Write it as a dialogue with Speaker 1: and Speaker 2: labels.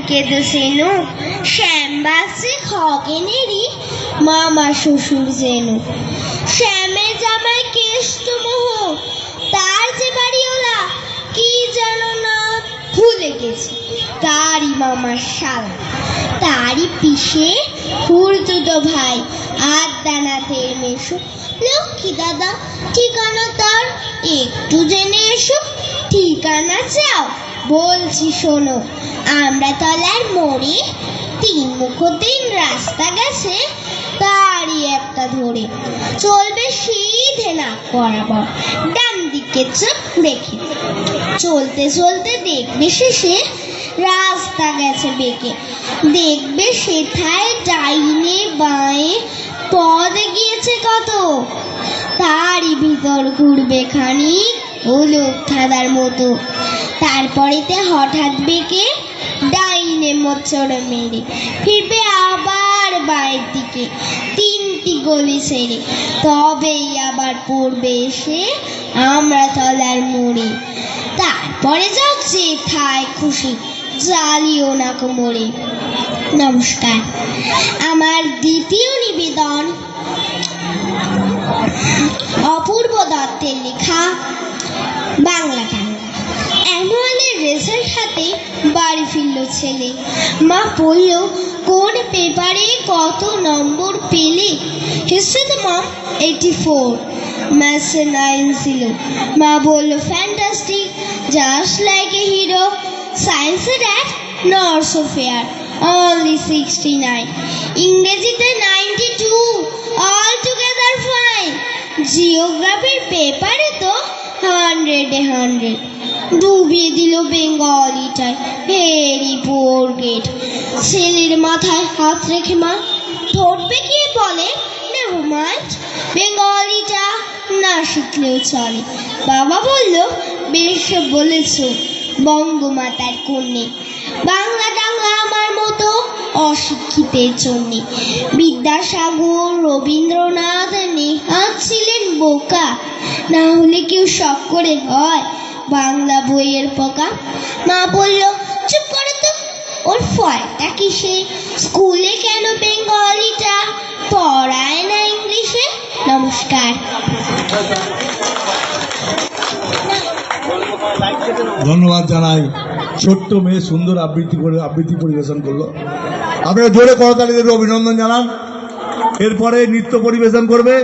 Speaker 1: কেঁদে সেনু, শ্যামবাসে খগেনেরই মামা শ্বশুর যেনু। শ্যামের জামাই কেষ্টমোহ, তার যে বাড়িওলা কি যেন না ভুলে গেছি, তারই মামার শালা, তারই পিসে খুড়তুতো ভাই আদ্যানাথের মেশো। লক্ষ্মী দাদা ঠিকানা তার একটু জেনে এসো। ঠিকানা চাও? বলছি শোনো। আমরা তলার মোড়ে 3 মুখোদ্দিন রাস্তা গেছে, তারই একটা ধরে চলবে সিধে নাক বরাবর, ডান দিকে চোখ রেখে। চলতে চলতে দেখবে শেষে রাস্তা গেছে বেঁকে, দেখবে সেথায় ডাইনে বাঁয়ে পথ গিয়েছে কত, তারই ভিতর ঘুরবে খানিক ওলক ধাঁধার মতো। তারপরেতে হঠাৎ বেঁকে ডাইনে মোচড় মেরে ফিরবে আবার বাঁয়ের দিকে 3টি গলি ছেড়ে, তবেই আবার পড়বে এসে আমরা তলার মোড়ে। তারপরে যাও যেথায় খুশি, জ্বালিও না কোমরে। নমস্কার। আমার দ্বিতীয় নিবেদন অপূর্ব দত্তের লেখা বাংলা টাংলা। অ্যানুয়ালের রেজাল্ট হাতে বাড়ি ফিরল ছেলে। মা বলল, কোন পেপারে কত নম্বর পেলে? হিস্ট্রিতে মম 84, ম্যাথসে 9 ছিল। মা বলল, fantastic, just like a hero. সায়েন্সে dad not so fair, only 69। ইংরেজিতে 92, অল টুগেদার ফাইন। জিওগ্রাফির পেপারে তো 100-এ 100। ডুবিয়ে দিল বেঙ্গলিটায়, ভেরি পোর গেট। ছেলের মাথায় হাত রেখে মা ঠোঁট বেঁকিয়ে বলে, নেভার মাইন্ড, বেঙ্গলিটা না শিখলেও চলে। বাবা বলল, বেশ বলেছ বঙ্গমাতার কন্যে, বাংলা টাংলা আমার মতো অশিক্ষিতের জন্যে। বিদ্যাসাগর, রবীন্দ্রনাথ, নেহাত ছিলেন বোকা, না হলে কেউ শখ করে হয় বাংলা বইয়ের পোকা। মা বলল, চুপ করে তো, ওর ফলটা কিসে? স্কুলে কেন বেঙ্গলিটা পড়ায় না ইংলিশে? নমস্কার।
Speaker 2: ধন্যবাদ জানাই। ছোট্ট মেয়ে সুন্দর আবৃত্তি পরিবেশন করলো। আপনারা জোরে করতালি দিয়ে অভিনন্দন জানান। এরপরে নৃত্য পরিবেশন করবে